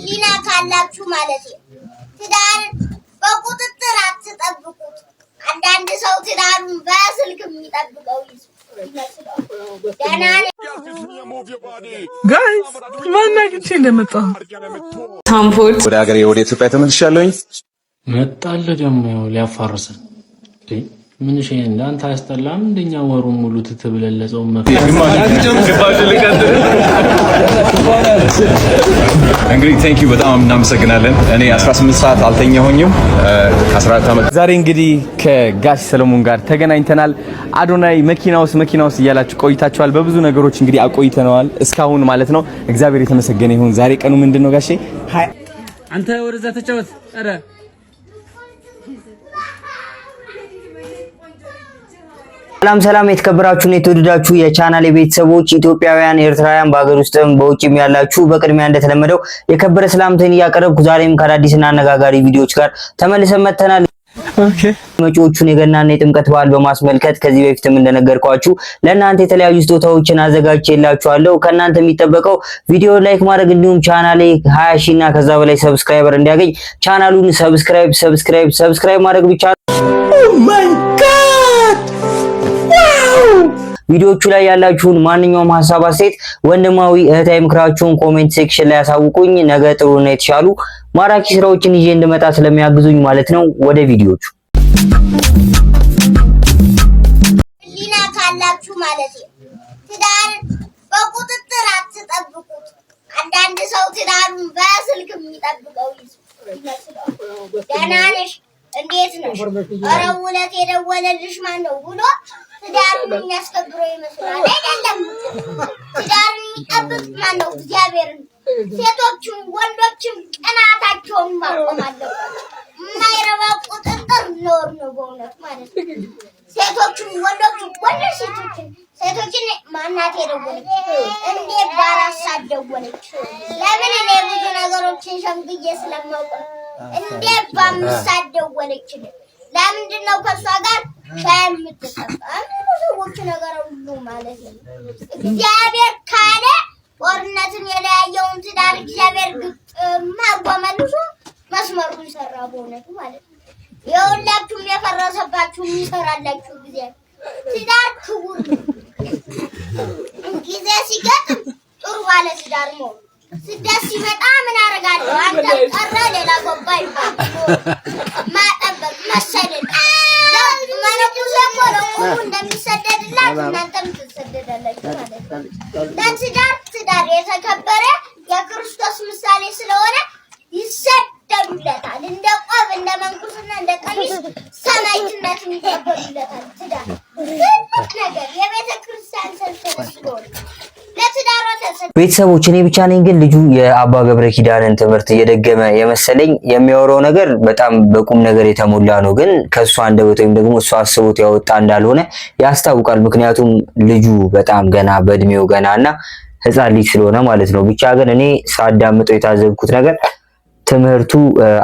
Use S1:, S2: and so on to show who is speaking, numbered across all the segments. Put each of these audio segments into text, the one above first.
S1: ህሊና ካላችሁ ማለት ነው። ትዳር በቁጥጥር አትጠብቁት። አንዳንድ ሰው ትዳሩን በስልክ የሚጠብቀው
S2: ጋይስ ማናግቼ እንደመጣ
S3: ታምፖርት ወደ ሀገሬ ወደ ኢትዮጵያ ተመልሻለሁኝ።
S4: መጣለ ደግሞ ሊያፋርሰን ምን እሺ እንዳንተ አያስጠላም? እንደኛ ወሩን ሙሉ ትትብለለጸው
S3: እንግዲህ ቴንክ ዩ በጣም እናመሰግናለን። እኔ 18 ሰዓት አልተኛሁኝም ከ14 ዓመት። ዛሬ እንግዲህ ከጋሽ ሰለሞን ጋር ተገናኝተናል። አዶናይ መኪና ውስጥ እያላችሁ ቆይታችኋል። በብዙ ነገሮች እንግዲህ አቆይተነዋል እስካሁን ማለት ነው። እግዚአብሔር የተመሰገነ ይሁን። ዛሬ ቀኑ ምንድነው ጋሼ?
S4: አንተ ወደዛ ተጫወት። አረ
S5: ሰላም የተከበራችሁና የተወደዳችሁ የቻናሌ ቤተሰቦች ኢትዮጵያውያን ኤርትራውያን በአገር ውስጥም በውጭም ያላችሁ በቅድሚያ እንደተለመደው የከበረ ሰላምታዬን እያቀረብኩ ዛሬም ከአዳዲስና አነጋጋሪ ቪዲዮዎች ጋር ተመልሰን መጥተናል። መጪዎቹን የገናና የጥምቀት በዓል በማስመልከት ከዚህ በፊትም እንደነገርኳችሁ ለእናንተ የተለያዩ ስጦታዎችን አዘጋጅቼላችኋለሁ። ከእናንተ የሚጠበቀው ቪዲዮ ላይክ ማድረግ እንዲሁም ቻናሌ 20 ሺህ እና ከዛ በላይ ሰብስክራይበር እንዲያገኝ ቻናሉን ሰብስክራይብ ማድረግ ብቻ ነው። ኦ ማይ ጋድ ቪዲዮቹ ላይ ያላችሁን ማንኛውም ሐሳብ አስተያየት ወንድማዊ እህታዊ ምክራችሁን ኮሜንት ሴክሽን ላይ ያሳውቁኝ። ነገ ጥሩና የተሻሉ ማራኪ ስራዎችን ይዤ እንድመጣ ስለሚያግዙኝ ማለት ነው። ወደ ቪዲዮቹ
S1: ህሊና ካላችሁ ማለት ነው። ትዳር በቁጥጥር አትጠብቁት። አንዳንድ ሰው ትዳሩን በስልክ የሚጠብቀው ይመስላል። ደህና ነሽ? እንዴት ነሽ? ኧረ ውለት የደወለልሽ ማን ነው ብሎ ትዳሩን የሚያስከብረው ይመስላል። አይደለም። ትዳሩን የሚጠብቅ ማን ነው? እግዚአብሔርን። ሴቶችም ወንዶችም ቅናታቸውን ማቆም አለባቸው። የማይረባ ቁጥጥር ኖር ነው በእውነት ማለት ነው። ሴቶችም ወንዶችም ሴቶችን ማናት የደወለች? እንዴት ባራሳ ደወለች? ለምን እኔ ብዙ ነገሮችን ሸምግዬ ስለማውቅ እንዴት በአምስት ደወለች? ለምንድን ነው ከሷ ጋር ሻይ የምትጠጣ? ሰዎች ነገር ሁሉ ማለት ነው። እግዚአብሔር ካለ ጦርነትን የለያየውን ትዳር እግዚአብሔር ማጓመልሶ መስመሩን ሰራ በእውነቱ ማለት ነው። የሁላችሁም የፈረሰባችሁ ይሰራላችሁ ጊዜ ትዳር ክቡር ጊዜ ሲገጥም ጥሩ ባለ ትዳር ነው። ስደት ሲመጣ ምን አደርጋለሁ? አንተ ቀረ ሌላ ገባ ይባል ማጠበቅ መሰደድ ማለቁ ዘቆሩ እንደሚሰደድላት እናንተም ትሰደዳላችሁ ማለት ነው። ትዳር የተከበረ የክርስቶስ ምሳሌ ስለሆነ ይሰደዱለታል። እንደ ቆብ እንደ መንኩስና እንደ ቀሚስ ሰማዕትነት ይቀበሉለታል። ትዳር ትልቅ ነገር የቤተ ክርስቲያን ሰንሰለት ስለሆነ
S5: ቤተሰቦች እኔ ብቻ ነኝ ግን ልጁ የአባ ገብረ ኪዳንን ትምህርት እየደገመ የመሰለኝ። የሚያወራው ነገር በጣም በቁም ነገር የተሞላ ነው፣ ግን ከሷ አንደበት ወይም ደግሞ እሷ አስቦት ያወጣ እንዳልሆነ ያስታውቃል። ምክንያቱም ልጁ በጣም ገና በእድሜው ገናና ህፃን ልጅ ስለሆነ ማለት ነው። ብቻ ግን እኔ ሳዳምጠው የታዘብኩት ነገር ትምህርቱ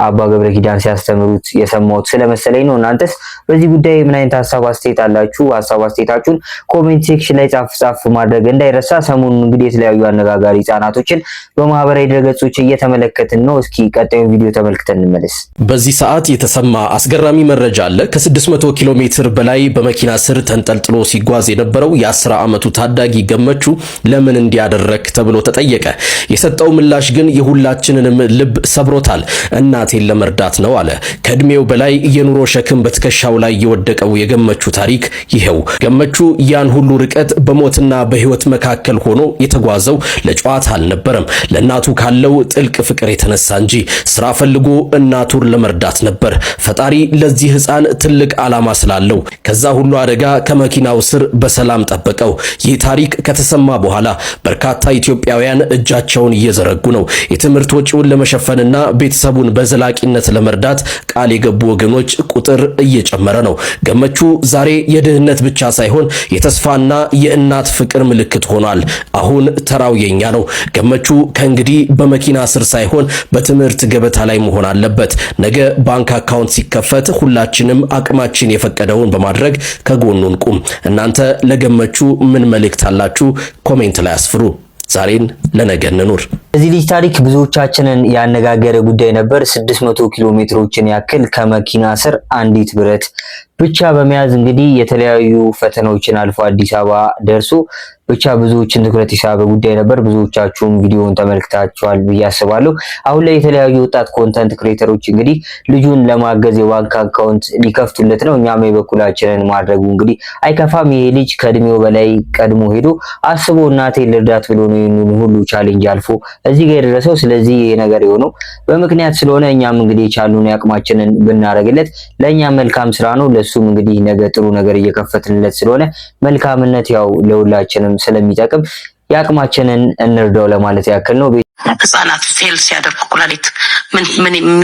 S5: አባ ገብረ ኪዳን ሲያስተምሩት የሰማሁት ስለመሰለኝ ነው። እናንተስ በዚህ ጉዳይ ምን አይነት ሐሳብ አስተያየት አላችሁ? ሐሳብ አስተያየታችሁን ኮሜንት ሴክሽን ላይ ጻፍ ማድረግ እንዳይረሳ። ሰሞኑን እንግዲህ የተለያዩ አነጋጋሪ ህጻናቶችን በማህበራዊ ድረገጾች እየተመለከትን ነው። እስኪ ቀጣዩን ቪዲዮ ተመልክተን እንመለስ።
S6: በዚህ ሰዓት የተሰማ አስገራሚ መረጃ አለ። ከ600 ኪሎ ሜትር በላይ በመኪና ስር ተንጠልጥሎ ሲጓዝ የነበረው የ10 ዓመቱ ታዳጊ ገመቹ ለምን እንዲያደረክ ተብሎ ተጠየቀ። የሰጠው ምላሽ ግን የሁላችንንም ልብ ሰብሮታል። እናቴን ለመርዳት ነው አለ። ከእድሜው በላይ የኑሮ ሸክም በትከሻው ላይ የወደቀው የገመቹ ታሪክ ይሄው። ገመቹ ያን ሁሉ ርቀት በሞትና በህይወት መካከል ሆኖ የተጓዘው ለጨዋታ አልነበረም። ለእናቱ ካለው ጥልቅ ፍቅር የተነሳ እንጂ ስራ ፈልጎ እናቱን ለመርዳት ነበር። ፈጣሪ ለዚህ ህፃን ትልቅ ዓላማ ስላለው ከዛ ሁሉ አደጋ ከመኪናው ስር በሰላም ጠበቀው። ይህ ታሪክ ከተሰማ በኋላ በርካታ ኢትዮጵያውያን እጃቸውን እየዘረጉ ነው። የትምህርት ወጪውን ለመሸፈንና ቤተሰቡን በዘላቂነት ለመርዳት ቃል የገቡ ወገኖች ቁጥር እየጨመረ ነው። ገመቹ ዛሬ የድህነት ብቻ ሳይሆን የተስፋና የእናት ፍቅር ምልክት ሆኗል። አሁን ተራው የኛ ነው። ገመቹ ከእንግዲህ በመኪና ስር ሳይሆን በትምህርት ገበታ ላይ መሆን አለበት። ነገ ባንክ አካውንት ሲከፈት ሁላችንም አቅማችን የፈቀደውን በማድረግ ከጎኑን ቁም። እናንተ ለገመቹ ምን መልእክት አላችሁ? ኮሜንት ላይ አስፍሩ። ዛሬን ለነገ እንኑር።
S5: እዚህ ልጅ ታሪክ ብዙዎቻችንን ያነጋገረ ጉዳይ ነበር። 600 ኪሎ ሜትሮችን ያክል ከመኪና ስር አንዲት ብረት ብቻ በመያዝ እንግዲህ የተለያዩ ፈተናዎችን አልፎ አዲስ አበባ ደርሶ ብቻ ብዙዎችን ትኩረት የሳበ ጉዳይ ነበር። ብዙዎቻችሁም ቪዲዮውን ተመልክታችኋል ብዬ አስባለሁ። አሁን ላይ የተለያዩ ወጣት ኮንተንት ክሬተሮች እንግዲህ ልጁን ለማገዝ የባንክ አካውንት ሊከፍቱለት ነው። እኛም የበኩላችንን ማድረጉ እንግዲህ አይከፋም። ይሄ ልጅ ከእድሜው በላይ ቀድሞ ሄዶ አስቦ እናቴን ልርዳት ብሎ ነው ይሄንን ሁሉ ቻሌንጅ አልፎ እዚህ ጋር የደረሰው። ስለዚህ ይሄ ነገር የሆነው በምክንያት ስለሆነ እኛም እንግዲህ የቻሉን ያቅማችንን ብናረግለት ለኛ መልካም ስራ ነው። ለሱም እንግዲህ ነገ ጥሩ ነገር እየከፈትንለት ስለሆነ መልካምነት ያው ለሁላችንም ስለሚጠቅም ያቅማችንን እንርዳው ለማለት ያክል ነው።
S7: ህጻናት ፌል ሲያደርጉ ኩላሊት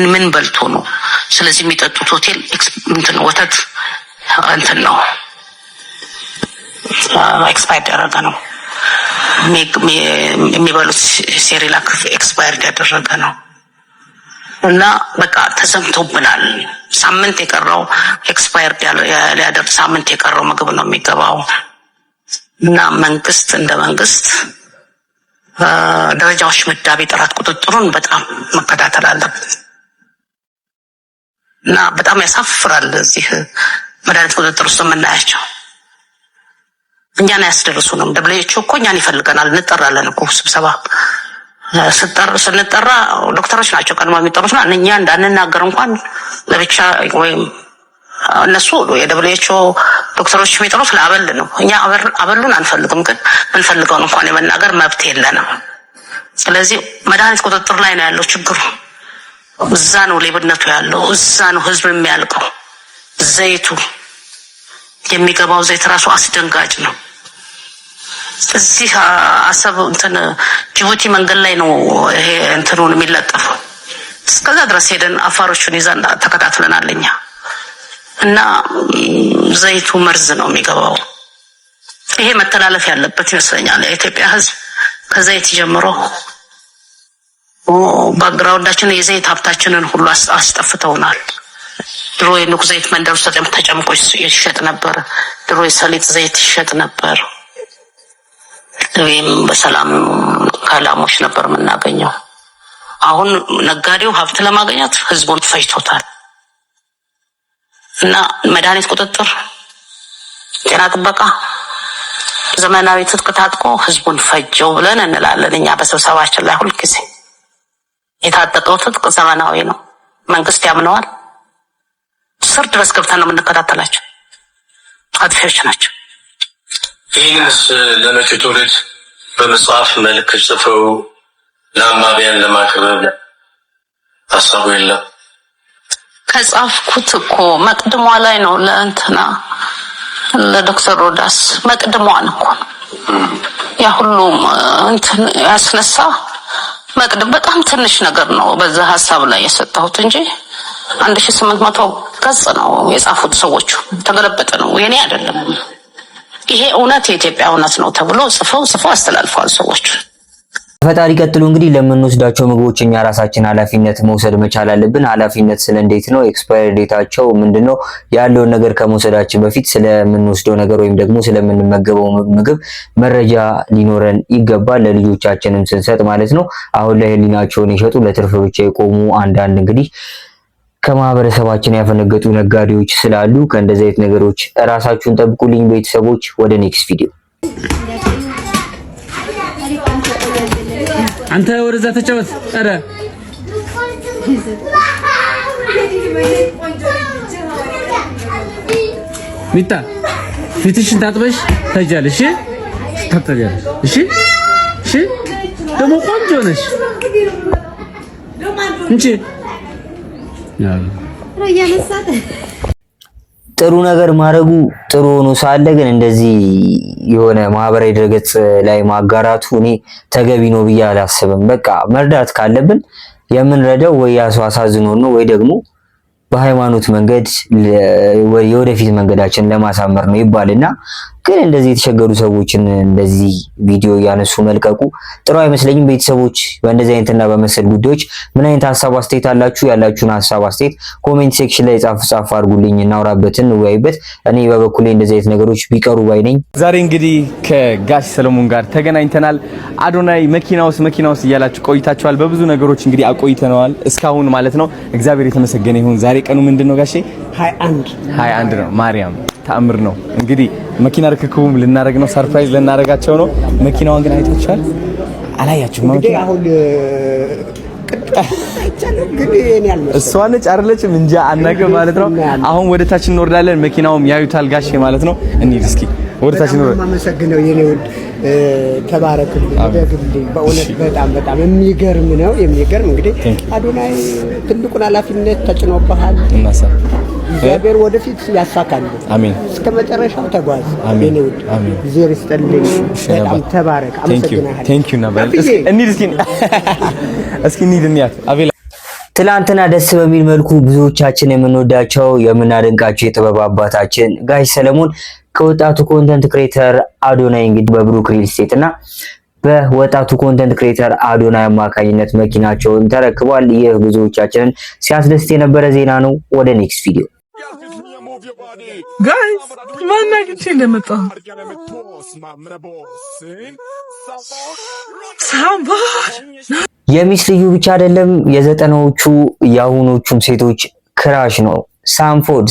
S7: ምን በልቶ ነው? ስለዚህ የሚጠጡት ሆቴል እንትን ወተት እንትን ነው ኤክስፓየርድ ያደረገ ነው። የሚበሉት ሴሪላክ ኤክስፓየርድ ያደረገ ነው። እና በቃ ተሰምቶብናል። ሳምንት የቀረው ኤክስፓየርድ ሊያደርግ ሳምንት የቀረው ምግብ ነው የሚገባው። እና መንግስት እንደ መንግስት ደረጃዎች ምዳቤ ጥራት ቁጥጥሩን በጣም መከታተል አለበት። እና በጣም ያሳፍራል። እዚህ መድኃኒት ቁጥጥር ውስጥ የምናያቸው እኛን አያስደርሱንም። ደብሊውኤችኦ እኮ እኛን ይፈልገናል። እንጠራለን እኮ ስብሰባ ስንጠራ ዶክተሮች ናቸው ቀድሞ የሚጠሩትና እኛ እንዳንናገር እንኳን ለብቻ ወይም እነሱ የደብሊውኤችኦ ዶክተሮች የሚጠሩት ለአበል ነው። እኛ አበሉን አንፈልግም፣ ግን ምንፈልገውን እንኳን የመናገር መብት የለንም። ስለዚህ መድኃኒት ቁጥጥር ላይ ነው ያለው ችግሩ። እዛ ነው ሌብነቱ ያለው፣ እዛ ነው ህዝብ የሚያልቀው። ዘይቱ የሚገባው ዘይት ራሱ አስደንጋጭ ነው። እዚህ አሰብ እንትን ጅቡቲ መንገድ ላይ ነው ይሄ እንትኑን የሚለጠፈው። እስከዛ ድረስ ሄደን አፋሮቹን ይዘን ተከታትለናል እኛ። እና ዘይቱ መርዝ ነው የሚገባው። ይሄ መተላለፍ ያለበት ይመስለኛል። የኢትዮጵያ ህዝብ ከዘይት ጀምሮ ባግራውንዳችን የዘይት ሀብታችንን ሁሉ አስጠፍተውናል። ድሮ የኑግ ዘይት መንደር ውስጥ ተጨምቆ ይሸጥ ነበር። ድሮ የሰሊጥ ዘይት ይሸጥ ነበር። ወይም በሰላም ከላሞች ነበር የምናገኘው። አሁን ነጋዴው ሀብት ለማግኘት ህዝቡን ፈጅቶታል። እና መድኃኒት ቁጥጥር፣ ጤና ጥበቃ ዘመናዊ ትጥቅ ታጥቆ ህዝቡን ፈጀው ብለን እንላለን እኛ በስብሰባችን ላይ ሁልጊዜ። የታጠቀው ትጥቅ ዘመናዊ ነው፣ መንግስት ያምነዋል። ስር ድረስ ገብተን ነው የምንከታተላቸው። አጥፊዎች ናቸው።
S8: ይህንስ ለመጪው ትውልድ በመጽሐፍ መልክ ጽፈው ለአንባቢያን ለማቅረብ ሀሳቡ የለም?
S7: ከጻፍኩት እኮ መቅድሟ ላይ ነው ለእንትና ለዶክተር ሮዳስ መቅድሟን እኮ ነው ያ ሁሉም እንትን ያስነሳ መቅድም በጣም ትንሽ ነገር ነው። በዛ ሀሳብ ላይ የሰጠሁት እንጂ 1800 ገጽ ነው የጻፉት ሰዎቹ። ተገለበጠ ነው የኔ አይደለም። ይሄ እውነት የኢትዮጵያ እውነት ነው ተብሎ ጽፈው አስተላልፈዋል ሰዎች።
S5: ፈጣሪ ቀጥሎ እንግዲህ ለምንወስዳቸው ምግቦች እኛ ራሳችን ኃላፊነት መውሰድ መቻል አለብን። ኃላፊነት ስለ እንዴት ነው ኤክስፓየር ዴታቸው ምንድነው ያለውን ነገር ከመውሰዳችን በፊት ስለምንወስደው ነገር ወይም ደግሞ ስለምንመገበው ምግብ መረጃ ሊኖረን ይገባል። ለልጆቻችንም ስንሰጥ ማለት ነው። አሁን ላይ ህሊናቸውን የሸጡ ለትርፍ ብቻ የቆሙ አንዳንድ እንግዲህ ከማህበረሰባችን ያፈነገጡ ነጋዴዎች ስላሉ ከእንደዚህ አይነት ነገሮች ራሳችሁን ጠብቁልኝ ቤተሰቦች። ወደ ኔክስት ቪዲዮ
S9: አንተ ወደዛ ተጫወት። ኧረ ሚጣ ፊትሽን ታጥበሽ ታጃለሽ። ታጠቢያለሽ። እሺ እሺ። ደግሞ ቆንጆ ነሽ እንጂ
S5: ጥሩ ነገር ማድረጉ ጥሩ ሆኖ ሳለ ግን እንደዚህ የሆነ ማህበራዊ ድረገጽ ላይ ማጋራቱ እኔ ተገቢ ነው ብዬ አላስብም። በቃ መርዳት ካለብን የምንረዳው ወይ ያ ሰው አሳዝኖን ነው ወይ ደግሞ በሃይማኖት መንገድ የወደፊት መንገዳችን ለማሳመር ነው ይባልና ግን እንደዚህ የተቸገሩ ሰዎችን እንደዚህ ቪዲዮ ያነሱ መልቀቁ ጥሩ አይመስለኝም። ቤተሰቦች በእንደዚህ አይነትና በመሰል ጉዳዮች ምን አይነት ሐሳብ አስተያየት አላችሁ? ያላችሁን ሐሳብ አስተያየት ኮሜንት ሴክሽን ላይ ጻፍ አድርጉልኝ፣ እናውራበትን እንወያይበት። እኔ በበኩሌ እንደዚህ አይነት ነገሮች ቢቀሩ ባይ ነኝ።
S3: ዛሬ እንግዲህ ከጋሽ ሰለሞን ጋር ተገናኝተናል። አዶናይ መኪና ውስጥ እያላችሁ ቆይታችኋል። በብዙ ነገሮች እንግዲህ አቆይተነዋል እስካሁን ማለት ነው። እግዚአብሔር የተመሰገነ ይሁን። ዛሬ ቀኑ ምንድነው ጋሼ? 21 ነው። ማርያም ተአምር ነው። እንግዲህ መኪና ርክክቡም ልናደርግ ነው፣ ሰርፕራይዝ ልናደርጋቸው ነው። መኪናዋን ግን አይታችኋል? አላያችሁም? እንግዲህ አሁን እሷ ነች አይደለችም? እንጃ አናውቅም ማለት ነው። አሁን ወደ ታች እንወርዳለን። መኪናውም ያዩታል ጋሼ ማለት ነው። እንሂድ እስኪ ወደ ታች እንወርድ።
S10: ማመሰግነው የኔ ውድ ተባረክልኝ፣ ደግልኝ። በእውነት በጣም የሚገርም ነው። እንግዲህ አዶናይ ትልቁን ኃላፊነት ተጭኖብሃል። እግዚአብሔር ወደፊት ያሳካል። አሜን። እስከ መጨረሻው ተጓዝ የኔ ውድ። እግዚአብሔር ይስጥልኝ። በጣም ተባረክ። አመሰግናለሁ። ቴንክ ዩ ነበር።
S5: እስኪ እንሂድ እንያት አቤላ። ትላንትና ደስ በሚል መልኩ ብዙዎቻችን የምንወዳቸው የምናደንቃቸው የጥበብ አባታችን ጋሽ ሰለሞን ከወጣቱ ኮንተንት ክሬተር አዶናይ እንግዲህ በብሩክ ሪል ስቴት እና በወጣቱ ኮንተንት ክሬተር አዶናይ አማካኝነት መኪናቸውን ተረክቧል። ይህ ብዙዎቻችንን ሲያስደስት የነበረ ዜና ነው። ወደ ኔክስት ቪዲዮ
S2: ጋይስ ማናግቼ እንደመጣ ሳምቦድ
S5: የሚስ ልዩ ብቻ አይደለም፣ የዘጠናዎቹ የአሁኖቹም ሴቶች ክራሽ ነው።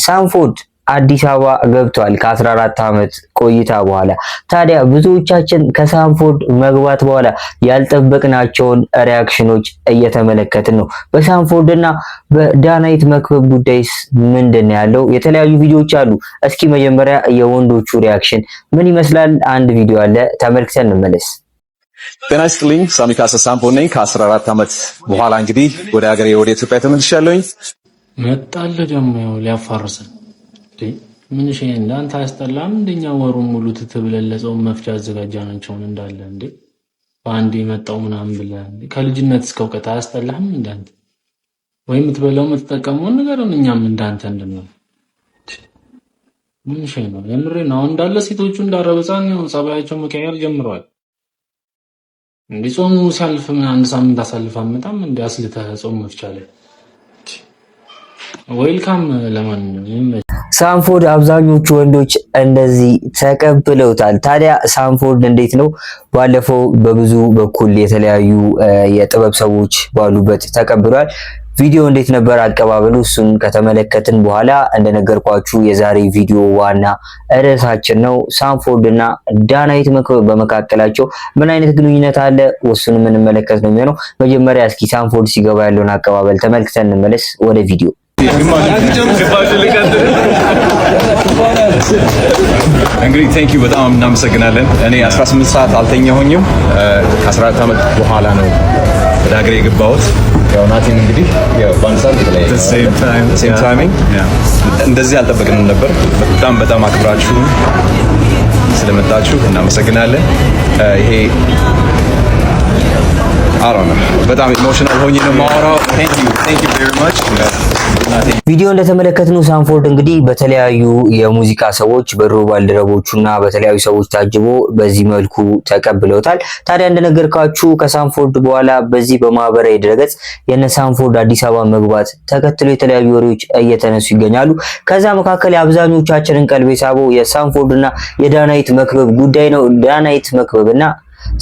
S5: ሳምፎድ አዲስ አበባ ገብቷል ከ14 ዓመት ቆይታ በኋላ። ታዲያ ብዙዎቻችን ከሳምፎድ መግባት በኋላ ያልጠበቅናቸውን ሪያክሽኖች እየተመለከትን ነው። በሳምፎድ እና በዳናይት መክበብ ጉዳይስ ምንድን ያለው? የተለያዩ ቪዲዮዎች አሉ። እስኪ መጀመሪያ የወንዶቹ ሪያክሽን ምን ይመስላል? አንድ ቪዲዮ አለ፣ ተመልክተን እንመለስ።
S3: ጤና ይስጥልኝ። ሳሚ ካሳ ሳምፎድ ነኝ። ከ14 ዓመት በኋላ እንግዲህ ወደ ሀገሬ ወደ ኢትዮጵያ ተመልሻለሁኝ።
S4: መጣለ ደግሞ ሊያፋርሰን ምን እሺ እንዳንተ አያስጠላም? እንደኛ ወሩን ሙሉ ትትብለለጸው መፍቻ አዘጋጃናቸውን እንዳለ እንዴ በአንዴ መጣው ምናምን ብለህ ከልጅነት እስከ እውቀት አያስጠላህም? እንዳንተ ወይ የምትበላው የምትጠቀመው ነገር እኛም እንዳንተ እንደምን ምን እሺ ነው የምሬ ነው። እንዳለ ሴቶቹ እንዳረበጻን ነው ጸባያቸው መቀየር ጀምረዋል። እንዴ ጾሙ ሲያልፍ ምን አንድ ሳምንት አሳልፋ መጣም እንዴ አስልተህ ጾም መፍቻ ላይ ዌልካም። ለማንኛውም
S5: ሳምፎድ አብዛኞቹ ወንዶች እንደዚህ ተቀብለውታል። ታዲያ ሳምፎድ እንዴት ነው? ባለፈው በብዙ በኩል የተለያዩ የጥበብ ሰዎች ባሉበት ተቀብሏል። ቪዲዮ እንዴት ነበር አቀባበሉ? እሱን ከተመለከትን በኋላ እንደነገርኳችሁ የዛሬ ቪዲዮ ዋና ርዕሳችን ነው። ሳምፎድ እና ዳናይት መክበብ በመካከላቸው ምን አይነት ግንኙነት አለ? እሱን የምንመለከት ነው የሚሆነው። መጀመሪያ እስኪ ሳምፎድ ሲገባ ያለውን አቀባበል ተመልክተን እንመለስ ወደ ቪዲዮ።
S3: እንግዲህ ቴንክ ዩ በጣም እናመሰግናለን። እኔ 18 ሰዓት አልተኛሁኝም። ከ14 ዓመት በኋላ ነው ወደ ሀገሬ የገባሁት። ያው ናቲም እንግዲህ ያው ባንሳ ሴም ታይሚንግ እንደዚህ አልጠበቅንም ነበር። በጣም አክብራችሁ ስለመጣችሁ እናመሰግናለን። ይሄ በጣም ኢሞሽናል ሆኜ ነው የማወራው። ቴንክ ዩ ቬሪ ማች።
S5: ቪዲዮ እንደተመለከትነው ሳምፎድ እንግዲህ በተለያዩ የሙዚቃ ሰዎች በድሮ ባልደረቦቹና በተለያዩ ሰዎች ታጅቦ በዚህ መልኩ ተቀብለውታል። ታዲያ እንደነገርኳችሁ ከሳምፎድ በኋላ በዚህ በማህበራዊ ድረገጽ የነ ሳምፎድ አዲስ አበባ መግባት ተከትሎ የተለያዩ ወሬዎች እየተነሱ ይገኛሉ። ከዛ መካከል የአብዛኞቻችንን ቀልብ የሳበው የሳምፎድና የዳናይት መክበብ ጉዳይ ነው። ዳናይት መክበብና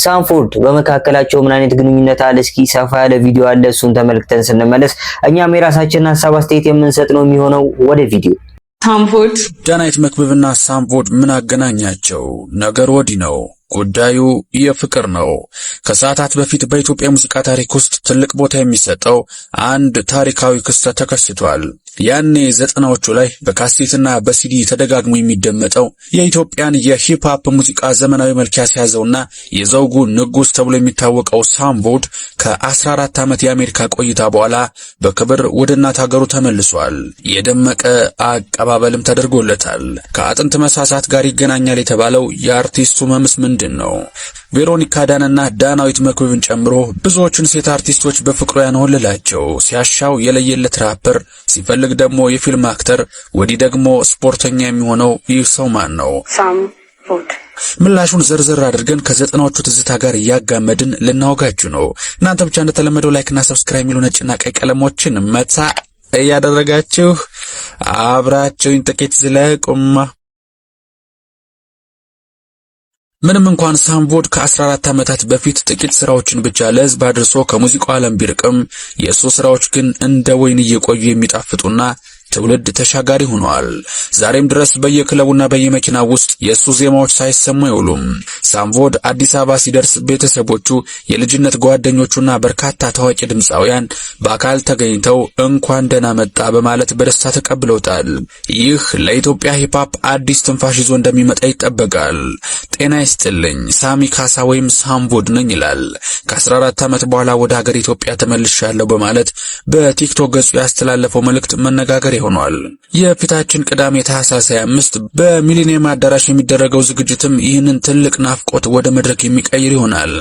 S5: ሳምፎድ በመካከላቸው ምን አይነት ግንኙነት አለ? እስኪ ሰፋ ያለ ቪዲዮ አለ፣ እሱን ተመልክተን ስንመለስ እኛም የራሳችንን ሐሳብ አስተያየት የምንሰጥ ነው የሚሆነው። ወደ ቪዲዮ።
S11: ሳምፎድ ዳናይት መክበብና ሳምፎድ ምን አገናኛቸው? ነገር ወዲህ ነው። ጉዳዩ የፍቅር ነው። ከሰዓታት በፊት በኢትዮጵያ ሙዚቃ ታሪክ ውስጥ ትልቅ ቦታ የሚሰጠው አንድ ታሪካዊ ክስተት ተከስቷል። ያኔ ዘጠናዎቹ ላይ በካሴትና በሲዲ ተደጋግሞ የሚደመጠው የኢትዮጵያን የሂፕሆፕ ሙዚቃ ዘመናዊ መልክ ያስያዘውና የዘውጉ ንጉስ ተብሎ የሚታወቀው ሳምፎድ ከ14 ዓመት የአሜሪካ ቆይታ በኋላ በክብር ወደ እናት ሀገሩ ተመልሷል። የደመቀ አቀባበልም ተደርጎለታል። ከአጥንት መሳሳት ጋር ይገናኛል የተባለው የአርቲስቱ መምስ ምንድን ነው? ቬሮኒካ ዳንና ዳናዊት መክበብን ጨምሮ ብዙዎቹን ሴት አርቲስቶች በፍቅሩ ያንወለላቸው። ሲያሻው የለየለት ራፐር፣ ሲፈልግ ደግሞ የፊልም አክተር፣ ወዲህ ደግሞ ስፖርተኛ የሚሆነው ይህ ሰው ማን ነው?
S1: ሳምቦድ
S11: ምላሹን ዘርዘር አድርገን ከዘጠናዎቹ ትዝታ ጋር እያጋመድን ልናወጋችሁ ነው። እናንተ ብቻ እንደተለመደው ላይክ እና ሰብስክራይብ የሚሉ ነጭና ቀይ ቀለሞችን መታ እያደረጋችሁ አብራችሁኝ ጥቂት ዝለቁማ። ምንም እንኳን ሳምቦድ ከ14 ዓመታት በፊት ጥቂት ስራዎችን ብቻ ለህዝብ አድርሶ ከሙዚቃው ዓለም ቢርቅም የእሱ ስራዎች ግን እንደ ወይን እየቆዩ የሚጣፍጡና ትውልድ ተሻጋሪ ሆነዋል። ዛሬም ድረስ በየክለቡና በየመኪናው ውስጥ የሱ ዜማዎች ሳይሰሙ አይውሉም። ሳምቦድ አዲስ አበባ ሲደርስ ቤተሰቦቹ፣ የልጅነት ጓደኞቹና በርካታ ታዋቂ ድምፃውያን በአካል ተገኝተው እንኳን ደህና መጣ በማለት በደስታ ተቀብለውታል። ይህ ለኢትዮጵያ ሂፕሆፕ አዲስ ትንፋሽ ይዞ እንደሚመጣ ይጠበቃል። ጤና ይስጥልኝ፣ ሳሚ ካሳ ወይም ሳምቦድ ነኝ ይላል። ከ14 ዓመት በኋላ ወደ ሀገር ኢትዮጵያ ተመልሻለሁ በማለት በቲክቶክ ገጹ ያስተላለፈው መልእክት መነጋገር ሆኗል። የፊታችን ቅዳሜ ታህሳስ 25 በሚሊኒየም አዳራሽ የሚደረገው ዝግጅትም ይህንን ትልቅ ናፍቆት ወደ መድረክ የሚቀይር ይሆናል።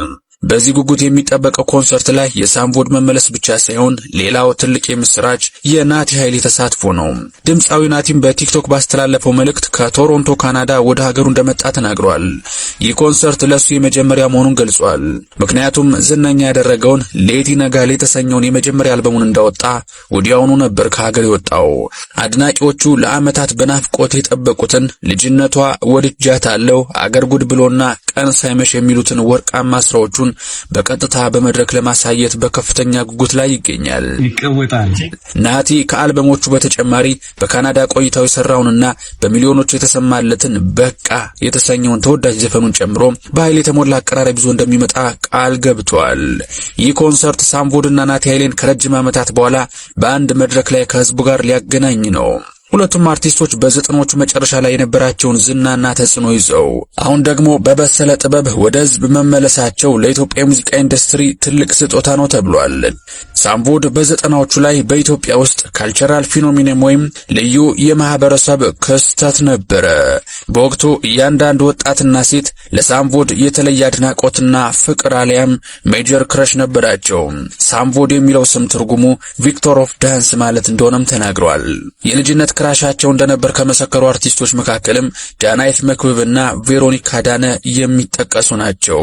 S11: በዚህ ጉጉት የሚጠበቀው ኮንሰርት ላይ የሳምቦድ መመለስ ብቻ ሳይሆን ሌላው ትልቅ የምስራች የናቲ ኃይሌ ተሳትፎ ነው። ድምፃዊ ናቲም በቲክቶክ ባስተላለፈው መልእክት ከቶሮንቶ ካናዳ ወደ ሀገሩ እንደመጣ ተናግሯል። ይህ ኮንሰርት ለሱ የመጀመሪያ መሆኑን ገልጿል። ምክንያቱም ዝነኛ ያደረገውን ሌት ይነጋል የተሰኘውን የመጀመሪያ አልበሙን እንዳወጣ ወዲያውኑ ነበር ከሀገር የወጣው። አድናቂዎቹ ለዓመታት በናፍቆት የጠበቁትን ልጅነቷ ወድጃታለሁ፣ አገር ጉድ ብሎና ቀን ሳይመሽ የሚሉትን ወርቃማ ስራዎቹን በቀጥታ በመድረክ ለማሳየት በከፍተኛ ጉጉት ላይ ይገኛል።
S9: ይቀወጣል።
S11: ናቲ ከአልበሞቹ በተጨማሪ በካናዳ ቆይታው የሰራውንና በሚሊዮኖች የተሰማለትን በቃ የተሰኘውን ተወዳጅ ዘፈኑን ጨምሮ በኃይል የተሞላ አቀራረብ ይዞ እንደሚመጣ ቃል ገብቷል። ይህ ኮንሰርት ሳምቦድና ናቲ ኃይሌን ከረጅም ዓመታት በኋላ በአንድ መድረክ ላይ ከህዝቡ ጋር ሊያገናኝ ነው። ሁለቱም አርቲስቶች በዘጠናዎቹ መጨረሻ ላይ የነበራቸውን ዝናና ተጽዕኖ ይዘው አሁን ደግሞ በበሰለ ጥበብ ወደ ህዝብ መመለሳቸው ለኢትዮጵያ ሙዚቃ ኢንዱስትሪ ትልቅ ስጦታ ነው ተብሏል። ሳምቦድ በዘጠናዎቹ ላይ በኢትዮጵያ ውስጥ ካልቸራል ፊኖሚነም ወይም ልዩ የማህበረሰብ ክስተት ነበረ። በወቅቱ እያንዳንዱ ወጣትና ሴት ለሳምቦድ የተለየ አድናቆትና ፍቅር አሊያም ሜጀር ክረሽ ነበራቸው። ሳምቦድ የሚለው ስም ትርጉሙ ቪክቶር ኦፍ ዳንስ ማለት እንደሆነም ተናግሯል። የልጅነት ክራሻቸው እንደነበር ከመሰከሩ አርቲስቶች መካከልም ዳናይት መክብብና ቬሮኒካ ዳነ የሚጠቀሱ ናቸው።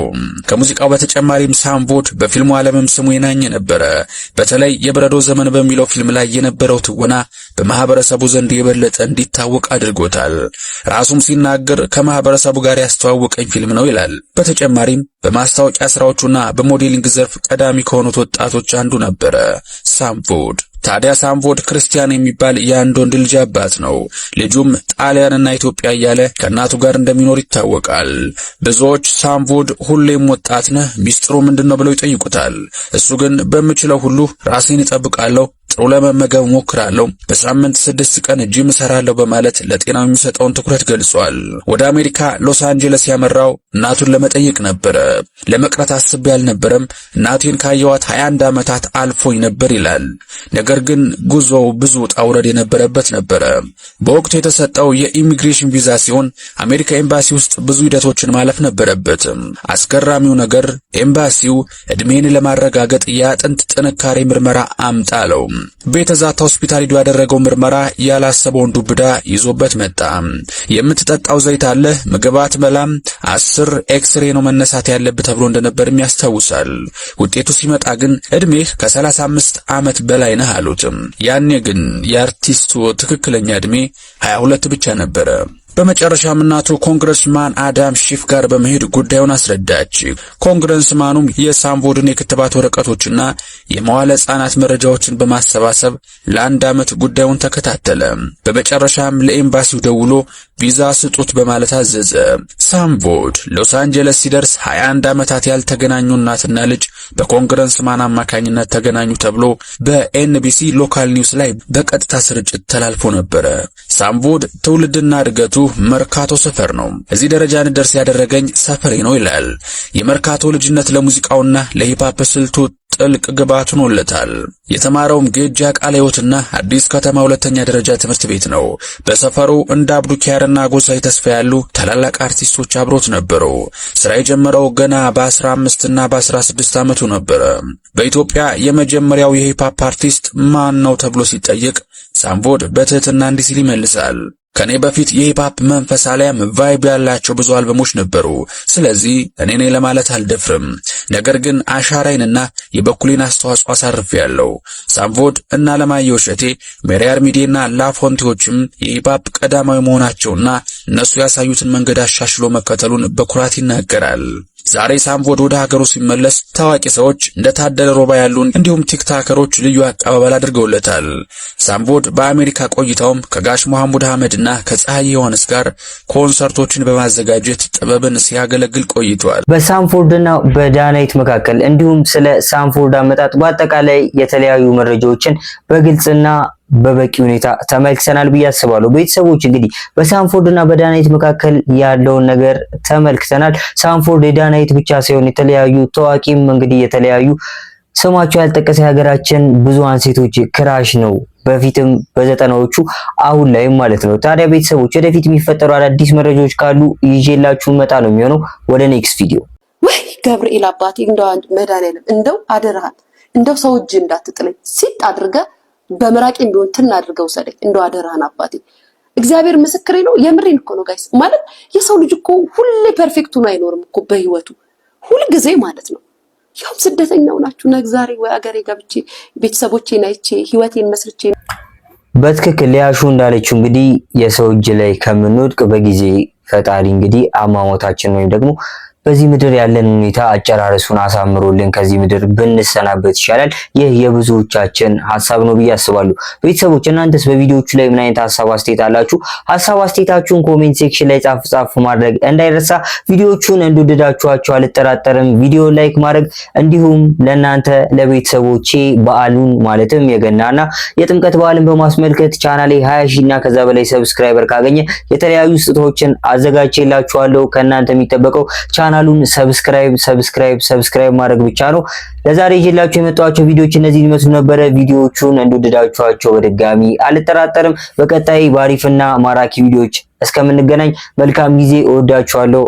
S11: ከሙዚቃው በተጨማሪም ሳምቦድ በፊልሙ ዓለምም ስሙ የናኘ ነበረ። በተለይ የበረዶ ዘመን በሚለው ፊልም ላይ የነበረው ትወና በማህበረሰቡ ዘንድ የበለጠ እንዲታወቅ አድርጎታል። ራሱም ሲናገር ከማህበረሰቡ ጋር ያስተዋወቀኝ ፊልም ነው ይላል። በተጨማሪም በማስታወቂያ ስራዎቹና በሞዴሊንግ ዘርፍ ቀዳሚ ከሆኑት ወጣቶች አንዱ ነበረ ሳምቦድ። ታዲያ ሳምቦድ ክርስቲያን የሚባል የአንድ ወንድ ልጅ አባት ነው። ልጁም ጣሊያንና ኢትዮጵያ እያለ ከእናቱ ጋር እንደሚኖር ይታወቃል። ብዙዎች ሳምቦድ ሁሌም ወጣት ነህ፣ ሚስጥሩ ምንድነው ብለው ይጠይቁታል። እሱ ግን በምችለው ሁሉ ራሴን እጠብቃለሁ፣ ጥሩ ለመመገብ ሞክራለሁ፣ በሳምንት 6 ቀን ጂም እሰራለሁ በማለት ለጤናው የሚሰጠውን ትኩረት ገልጿል። ወደ አሜሪካ ሎስ አንጀለስ ያመራው እናቱን ለመጠየቅ ነበረ። ለመቅረት አስቤ አልነበረም፣ እናቴን ካየኋት 21 ዓመታት አልፎኝ ነበር ይላል። ነገር ግን ጉዞው ብዙ ውጣ ውረድ የነበረበት ነበረ። በወቅቱ የተሰጠው የኢሚግሬሽን ቪዛ ሲሆን አሜሪካ ኤምባሲ ውስጥ ብዙ ሂደቶችን ማለፍ ነበረበት። አስገራሚው ነገር ኤምባሲው እድሜን ለማረጋገጥ የአጥንት ጥንካሬ ምርመራ አምጣ አለው። ቤተዛታ ሆስፒታል ሄዶ ያደረገው ምርመራ ያላሰበውን ዱብዳ ይዞበት መጣ። የምትጠጣው ዘይት አለ፣ ምግብ አትበላም፣ 10 ኤክስሬ ነው መነሳት ያለበት ተብሎ እንደነበርም ያስታውሳል። ውጤቱ ሲመጣ ግን እድሜህ ከ35 ዓመት በላይ ነህ አሉት። ያኔ ግን የአርቲስቱ ትክክለኛ እድሜ 22 ብቻ ነበረ። በመጨረሻም እናቱ ኮንግረስማን አዳም ሺፍ ጋር በመሄድ ጉዳዩን አስረዳች። ኮንግረስማኑም የሳምቦድን የክትባት ወረቀቶችና የመዋለ ሕፃናት መረጃዎችን በማሰባሰብ ለ1 ዓመት ጉዳዩን ተከታተለ። በመጨረሻም ለኤምባሲው ደውሎ ቪዛ ስጡት በማለት አዘዘ። ሳምቦድ ሎስ አንጀለስ ሲደርስ 21 ዓመታት ያልተገናኙ እናትና ልጅ በኮንግረስማን አማካኝነት ተገናኙ ተብሎ በኤንቢሲ ሎካል ኒውስ ላይ በቀጥታ ስርጭት ተላልፎ ነበረ። ሳምቦድ ትውልድና እድገቱ መርካቶ ሰፈር ነው። እዚህ ደረጃ እንደርስ ያደረገኝ ሰፈሬ ነው ይላል። የመርካቶ ልጅነት ለሙዚቃውና ለሂፕሆፕ ስልቱ ጥልቅ ግብዓት ሆኖለታል። የተማረውም ጌጃ ቃለ ሕይወትና አዲስ ከተማ ሁለተኛ ደረጃ ትምህርት ቤት ነው። በሰፈሩ እንደ አብዱኪያርና ጎሳይ ተስፋ ያሉ ታላላቅ አርቲስቶች አብሮት ነበሩ። ስራ የጀመረው ገና በ15 እና በ16 ዓመቱ ነበረ። በኢትዮጵያ የመጀመሪያው የሂፕሆፕ አርቲስት ማን ነው ተብሎ ሲጠየቅ ሳምቦድ በትህትና እንዲህ ሲል ይመልሳል። ከኔ በፊት የሂፕሆፕ መንፈስ አለያም ቫይብ ያላቸው ብዙ አልበሞች ነበሩ። ስለዚህ እኔ ነኝ ለማለት አልደፍርም። ነገር ግን አሻራይንና የበኩሌን አስተዋጽኦ አሳርፌያለሁ። ሳምቮድ እና አለማየሁ እሸቴ፣ ሜሪ አርሚዴና ላፎንቴዎችም የሂፕሆፕ ቀዳማዊ መሆናቸውና እነሱ ያሳዩትን መንገድ አሻሽሎ መከተሉን በኩራት ይናገራል። ዛሬ ሳምቮድ ወደ ሀገሩ ሲመለስ ታዋቂ ሰዎች እንደ ታደለ ሮባ ያሉን እንዲሁም ቲክታከሮች ልዩ አቀባበል አድርገውለታል። ሳምቮድ በአሜሪካ ቆይታውም ከጋሽ መሐሙድ አህመድና ከፀሐይ ዮሐንስ ጋር ኮንሰርቶችን በማዘጋጀት ጥበብን ሲያገለግል ቆይቷል።
S5: በሳምፎርድና በዳናይት መካከል እንዲሁም ስለ ሳምፎርድ አመጣጥ በአጠቃላይ የተለያዩ መረጃዎችን በግልጽና በበቂ ሁኔታ ተመልክተናል ብዬ አስባለሁ። ቤተሰቦች እንግዲህ በሳምፎርድና በዳናይት መካከል ያለውን ነገር ተመልክተናል። ሳምፎርድ የዳናይት ብቻ ሳይሆን የተለያዩ ታዋቂም እንግዲህ የተለያዩ ስማቸው ያልጠቀሰ ሀገራችን ብዙሃን ሴቶች ክራሽ ነው፣ በፊትም በዘጠናዎቹ አሁን ላይም ማለት ነው። ታዲያ ቤተሰቦች ወደፊት የሚፈጠሩ አዳዲስ መረጃዎች ካሉ ይዤላችሁ መጣ ነው የሚሆነው። ወደ ኔክስት ቪዲዮ።
S12: ወይ ገብርኤል አባቴ እንደው መድኃኒዓለም እንደው አደራህን እንደው ሰው እጅ እንዳትጥለኝ ሲጥ አድርገህ በመራቂም ቢሆን ትናድርገው ሰደኝ እንደው አደራህን አባቴ። እግዚአብሔር ምስክሬ ነው። የምሬን እኮ ነው ጋይስ። ማለት የሰው ልጅ እኮ ሁሌ ፐርፌክት ሆኖ አይኖርም እኮ በህይወቱ ሁሉ ጊዜ ማለት ነው። ያው ስደተኛው ናችሁ ነግ ዛሬ ወይ አገሬ ገብቼ ቤተሰቦቼን አይቼ ህይወቴን መስርቼ
S5: በትክክል ሊያሹ እንዳለችው እንግዲህ የሰው እጅ ላይ ከምንወድቅ በጊዜ ፈጣሪ እንግዲህ አሟሟታችን ወይም ደግሞ በዚህ ምድር ያለን ሁኔታ አጨራረሱን አሳምሮልን ከዚህ ምድር ብንሰናበት ይሻላል። ይህ የብዙዎቻችን ሐሳብ ነው ብዬ አስባለሁ። ቤተሰቦች እናንተስ በቪዲዮቹ ላይ ምን አይነት ሐሳብ አስተያየት አላችሁ? ሐሳብ አስተያየታችሁን ኮሜንት ሴክሽን ላይ ጻፉ ማድረግ እንዳይረሳ። ቪዲዮቹን እንደወደዳችኋቸው አልጠራጠርም። ቪዲዮ ላይክ ማድረግ እንዲሁም ለእናንተ ለቤተሰቦቼ በዓሉን ማለትም የገናና የጥምቀት በዓልን በማስመልከት ቻናሌ 20 ሺህ እና ከዛ በላይ ሰብስክራይበር ካገኘ የተለያዩ ስጦታዎችን አዘጋጅቼላችኋለሁ። ከእናንተ የሚጠበቀው ቻናሉን ሰብስክራይብ ማድረግ ብቻ ነው። ለዛሬ ይዤላችሁ የመጣኋቸው ቪዲዮዎች እነዚህ ይመስሉ ነበረ። ቪዲዮዎቹን እንደወደዳችኋቸው በድጋሚ አልጠራጠርም። በቀጣይ ባሪፍና ማራኪ ቪዲዮዎች እስከምንገናኝ መልካም ጊዜ። እወዳችኋለሁ።